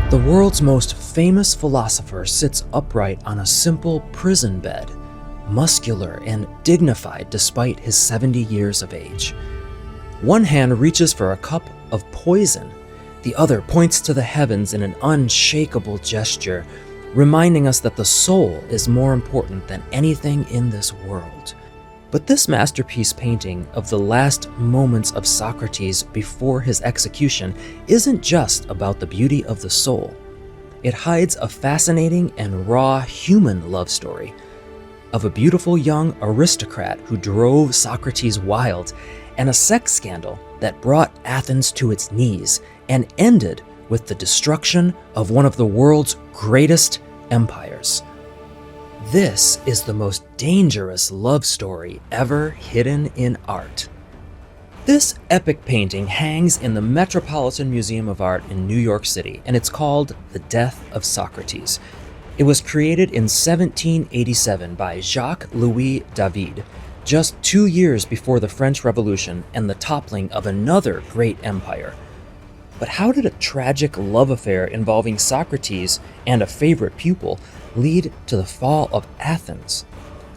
The world's most famous philosopher sits upright on a simple prison bed, muscular and dignified despite his 70 years of age. One hand reaches for a cup of poison, the other points to the heavens in an unshakable gesture, reminding us that the soul is more important than anything in this world. But this masterpiece painting of the last moments of Socrates before his execution isn't just about the beauty of the soul. It hides a fascinating and raw human love story of a beautiful young aristocrat who drove Socrates wild, and a sex scandal that brought Athens to its knees and ended with the destruction of one of the world's greatest empires. This is the most dangerous love story ever hidden in art. This epic painting hangs in the Metropolitan Museum of Art in New York City, and it's called The Death of Socrates. It was created in 1787 by Jacques-Louis David, just 2 years before the French Revolution and the toppling of another great empire. But how did a tragic love affair involving Socrates and a favorite pupil lead to the fall of Athens?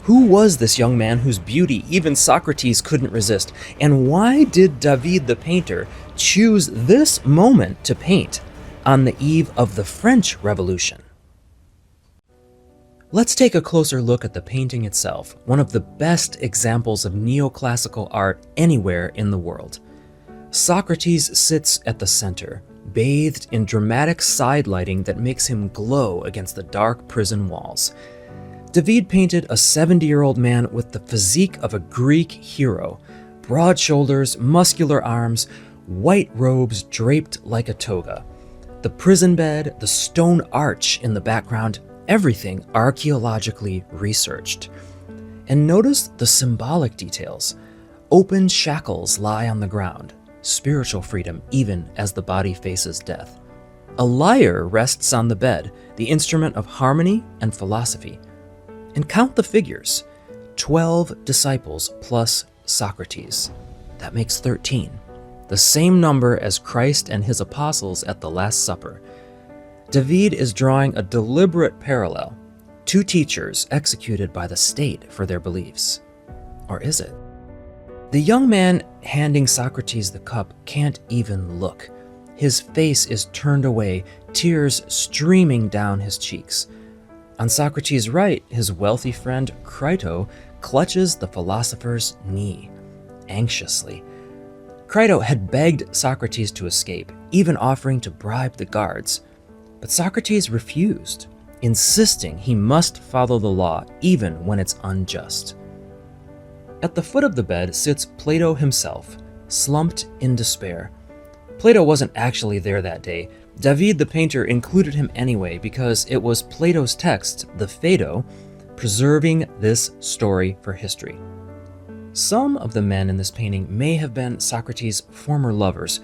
Who was this young man whose beauty even Socrates couldn't resist? And why did David the painter choose this moment to paint on the eve of the French Revolution? Let's take a closer look at the painting itself, one of the best examples of neoclassical art anywhere in the world. Socrates sits at the center, bathed in dramatic side lighting that makes him glow against the dark prison walls. David painted a 70-year-old man with the physique of a Greek hero, broad shoulders, muscular arms, white robes draped like a toga. The prison bed, the stone arch in the background, everything archaeologically researched. And notice the symbolic details. Open shackles lie on the ground, spiritual freedom even as the body faces death. A lyre rests on the bed, the instrument of harmony and philosophy. And count the figures, 12 disciples plus Socrates. That makes 13, the same number as Christ and his apostles at the Last Supper. David is drawing a deliberate parallel, 2 teachers executed by the state for their beliefs. Or is it? The young man handing Socrates the cup can't even look. His face is turned away, tears streaming down his cheeks. On Socrates' right, his wealthy friend Crito clutches the philosopher's knee, anxiously. Crito had begged Socrates to escape, even offering to bribe the guards. But Socrates refused, insisting he must follow the law even when it's unjust. At the foot of the bed sits Plato himself, slumped in despair. Plato wasn't actually there that day. David the painter included him anyway because it was Plato's text, the Phaedo, preserving this story for history. Some of the men in this painting may have been Socrates' former lovers,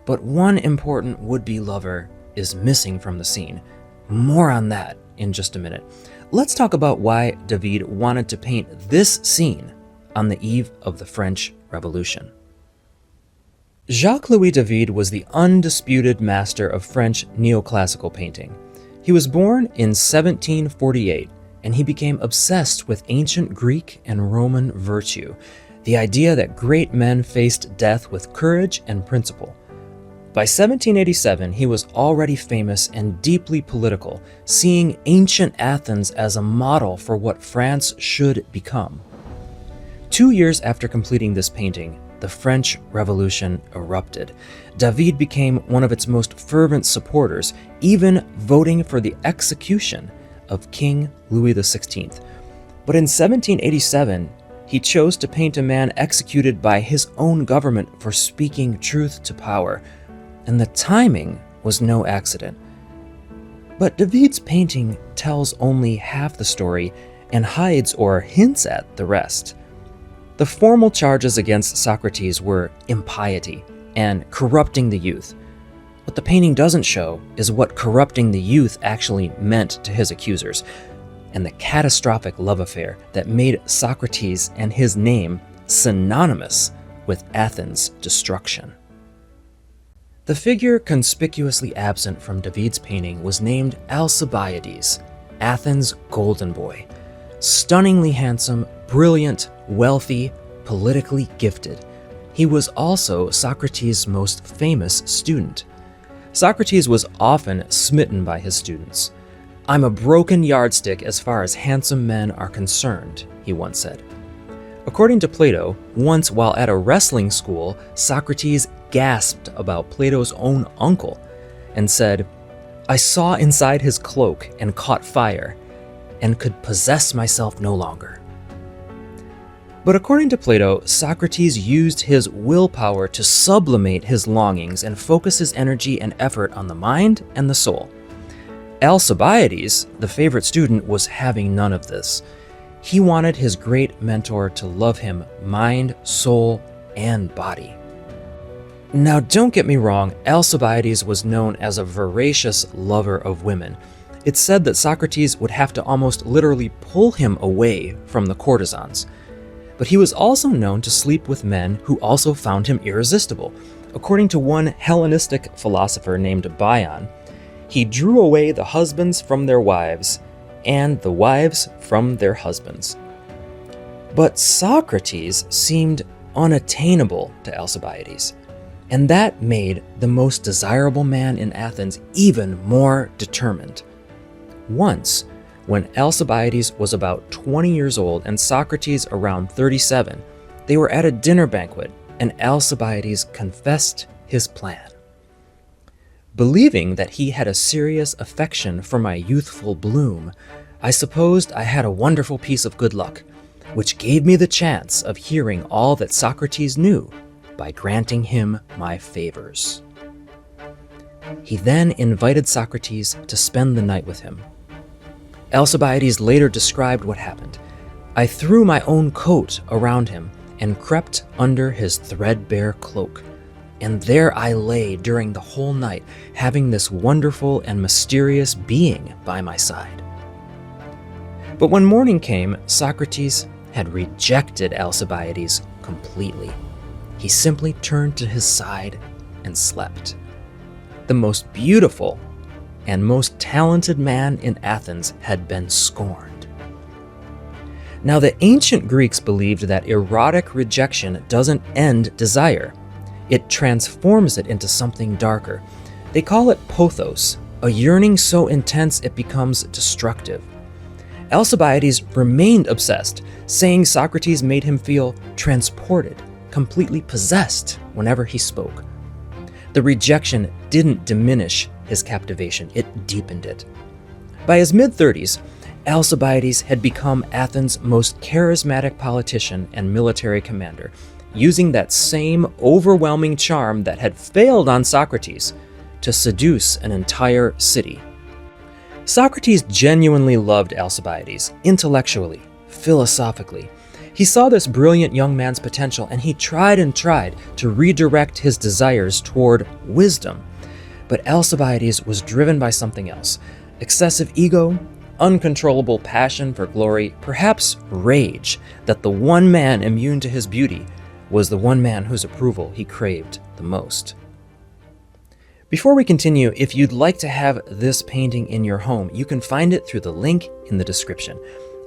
but one important would-be lover is missing from the scene. More on that in just a minute. Let's talk about why David wanted to paint this scene on the eve of the French Revolution. Jacques-Louis David was the undisputed master of French neoclassical painting. He was born in 1748, and he became obsessed with ancient Greek and Roman virtue, the idea that great men faced death with courage and principle. By 1787, he was already famous and deeply political, seeing ancient Athens as a model for what France should become. 2 years after completing this painting, the French Revolution erupted. David became one of its most fervent supporters, even voting for the execution of King Louis XVI. But in 1787, he chose to paint a man executed by his own government for speaking truth to power, and the timing was no accident. But David's painting tells only half the story and hides or hints at the rest. The formal charges against Socrates were impiety and corrupting the youth. What the painting doesn't show is what corrupting the youth actually meant to his accusers, and the catastrophic love affair that made Socrates and his name synonymous with Athens' destruction. The figure conspicuously absent from David's painting was named Alcibiades, Athens' golden boy. Stunningly handsome, brilliant, wealthy, politically gifted. He was also Socrates' most famous student. Socrates was often smitten by his students. "I'm a broken yardstick as far as handsome men are concerned," he once said. According to Plato, once while at a wrestling school, Socrates gasped about Plato's own uncle and said, "I saw inside his cloak and caught fire, and could possess myself no longer." But according to Plato, Socrates used his willpower to sublimate his longings and focus his energy and effort on the mind and the soul. Alcibiades, the favorite student, was having none of this. He wanted his great mentor to love him mind, soul, and body. Now, don't get me wrong, Alcibiades was known as a voracious lover of women. It's said that Socrates would have to almost literally pull him away from the courtesans. But he was also known to sleep with men who also found him irresistible. According to one Hellenistic philosopher named Bion, he drew away the husbands from their wives and the wives from their husbands. But Socrates seemed unattainable to Alcibiades, and that made the most desirable man in Athens even more determined. Once, when Alcibiades was about 20 years old and Socrates around 37, they were at a dinner banquet, and Alcibiades confessed his plan. "Believing that he had a serious affection for my youthful bloom, I supposed I had a wonderful piece of good luck, which gave me the chance of hearing all that Socrates knew by granting him my favors." He then invited Socrates to spend the night with him. Alcibiades later described what happened. "I threw my own coat around him and crept under his threadbare cloak, and there I lay during the whole night, having this wonderful and mysterious being by my side." But when morning came, Socrates had rejected Alcibiades completely. He simply turned to his side and slept. The most beautiful and most talented man in Athens had been scorned. Now, the ancient Greeks believed that erotic rejection doesn't end desire. It transforms it into something darker. They call it pothos, a yearning so intense it becomes destructive. Alcibiades remained obsessed, saying Socrates made him feel transported, completely possessed whenever he spoke. The rejection didn't diminish his captivation, it deepened it. By his mid-30s, Alcibiades had become Athens' most charismatic politician and military commander, using that same overwhelming charm that had failed on Socrates to seduce an entire city. Socrates genuinely loved Alcibiades, intellectually, philosophically. He saw this brilliant young man's potential, and he tried and tried to redirect his desires toward wisdom. But Alcibiades was driven by something else: excessive ego, uncontrollable passion for glory, perhaps rage that the one man immune to his beauty was the one man whose approval he craved the most. Before we continue, if you'd like to have this painting in your home, you can find it through the link in the description.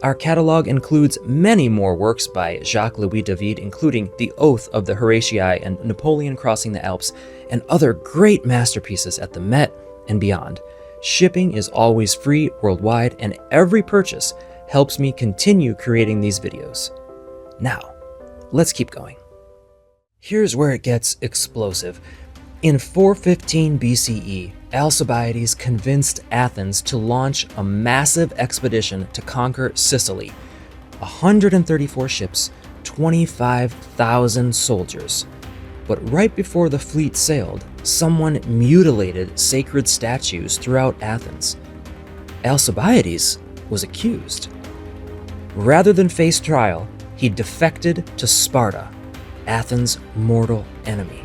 Our catalog includes many more works by Jacques-Louis David, including The Oath of the Horatii and Napoleon Crossing the Alps, and other great masterpieces at the Met and beyond. Shipping is always free worldwide, and every purchase helps me continue creating these videos. Now, let's keep going. Here's where it gets explosive. In 415 BCE, Alcibiades convinced Athens to launch a massive expedition to conquer Sicily. 134 ships, 25,000 soldiers. But right before the fleet sailed, someone mutilated sacred statues throughout Athens. Alcibiades was accused. Rather than face trial, he defected to Sparta, Athens' mortal enemy.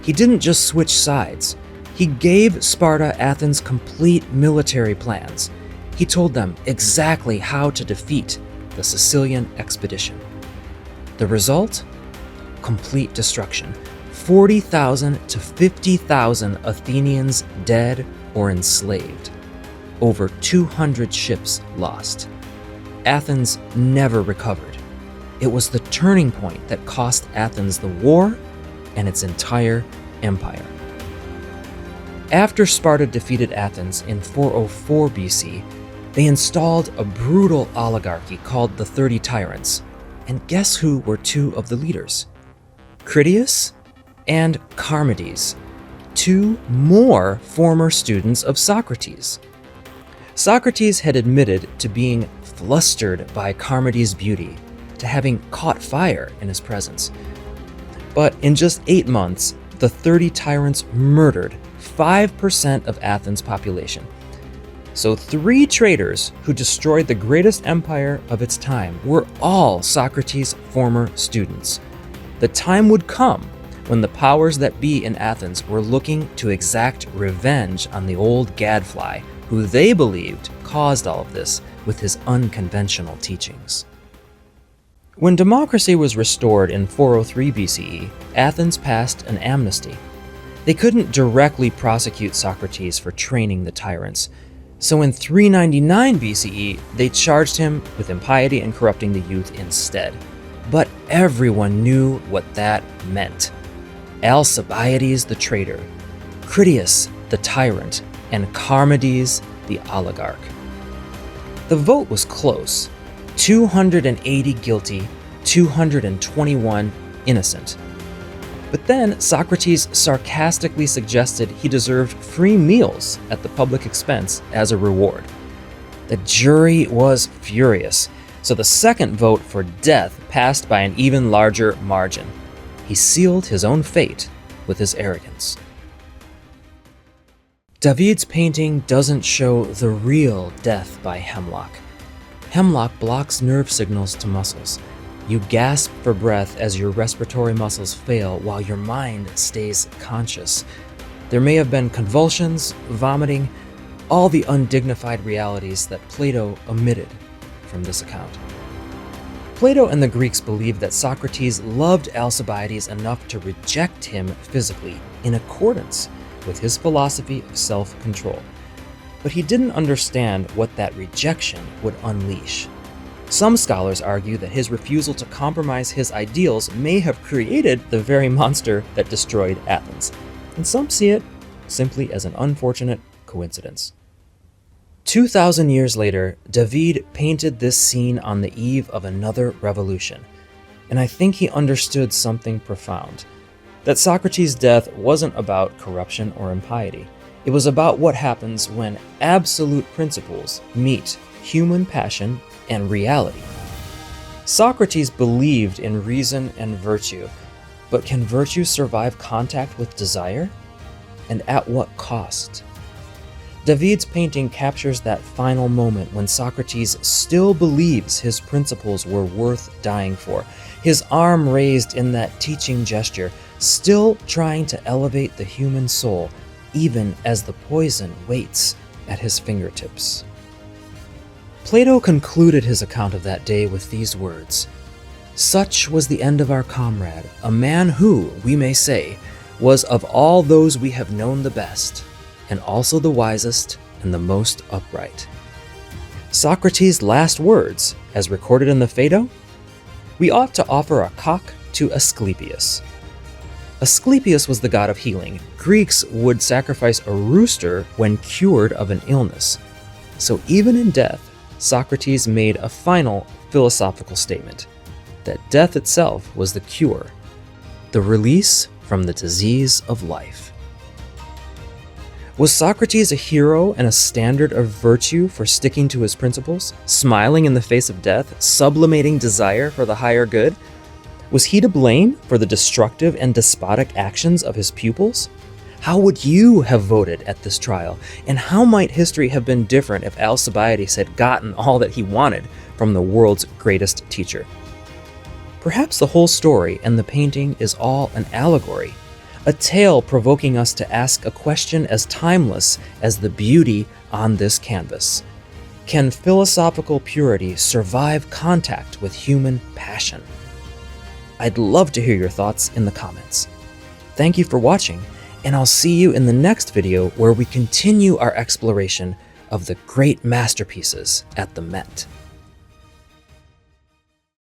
He didn't just switch sides. He gave Sparta Athens complete military plans. He told them exactly how to defeat the Sicilian expedition. The result? Complete destruction. 40,000 to 50,000 Athenians dead or enslaved. Over 200 ships lost. Athens never recovered. It was the turning point that cost Athens the war and its entire empire. After Sparta defeated Athens in 404 BC, they installed a brutal oligarchy called the 30 Tyrants. And guess who were two of the leaders? Critias and Charmides, two more former students of Socrates. Socrates had admitted to being flustered by Charmides' beauty, to having caught fire in his presence. But in just 8 months, the 30 tyrants murdered 5% of Athens' population. So 3 traitors who destroyed the greatest empire of its time were all Socrates' former students. The time would come when the powers that be in Athens were looking to exact revenge on the old gadfly, who they believed caused all of this with his unconventional teachings. When democracy was restored in 403 BCE, Athens passed an amnesty. They couldn't directly prosecute Socrates for training the tyrants, so in 399 BCE, they charged him with impiety and corrupting the youth instead. But everyone knew what that meant. Alcibiades the traitor, Critias the tyrant, and Charmides the oligarch. The vote was close. 280 guilty, 221 innocent. But then Socrates sarcastically suggested he deserved free meals at the public expense as a reward. The jury was furious, so the second vote for death passed by an even larger margin. He sealed his own fate with his arrogance. David's painting doesn't show the real death by hemlock. Hemlock blocks nerve signals to muscles. You gasp for breath as your respiratory muscles fail while your mind stays conscious. There may have been convulsions, vomiting, all the undignified realities that Plato omitted from this account. Plato and the Greeks believed that Socrates loved Alcibiades enough to reject him physically in accordance with his philosophy of self-control. But he didn't understand what that rejection would unleash. Some scholars argue that his refusal to compromise his ideals may have created the very monster that destroyed Athens, and some see it simply as an unfortunate coincidence. 2,000 years later, David painted this scene on the eve of another revolution, and I think he understood something profound, that Socrates' death wasn't about corruption or impiety. It was about what happens when absolute principles meet human passion and reality. Socrates believed in reason and virtue, but can virtue survive contact with desire? And at what cost? David's painting captures that final moment when Socrates still believes his principles were worth dying for, his arm raised in that teaching gesture, still trying to elevate the human soul, even as the poison waits at his fingertips. Plato concluded his account of that day with these words: "Such was the end of our comrade, a man who, we may say, was of all those we have known the best, and also the wisest and the most upright." Socrates' last words, as recorded in the Phaedo: "We ought to offer a cock to Asclepius." Asclepius was the god of healing. Greeks would sacrifice a rooster when cured of an illness. So even in death, Socrates made a final philosophical statement, that death itself was the cure, the release from the disease of life. Was Socrates a hero and a standard of virtue for sticking to his principles, smiling in the face of death, sublimating desire for the higher good? Was he to blame for the destructive and despotic actions of his pupils? How would you have voted at this trial? And how might history have been different if Alcibiades had gotten all that he wanted from the world's greatest teacher? Perhaps the whole story and the painting is all an allegory, a tale provoking us to ask a question as timeless as the beauty on this canvas. Can philosophical purity survive contact with human passion? I'd love to hear your thoughts in the comments. Thank you for watching, and I'll see you in the next video where we continue our exploration of the great masterpieces at the Met.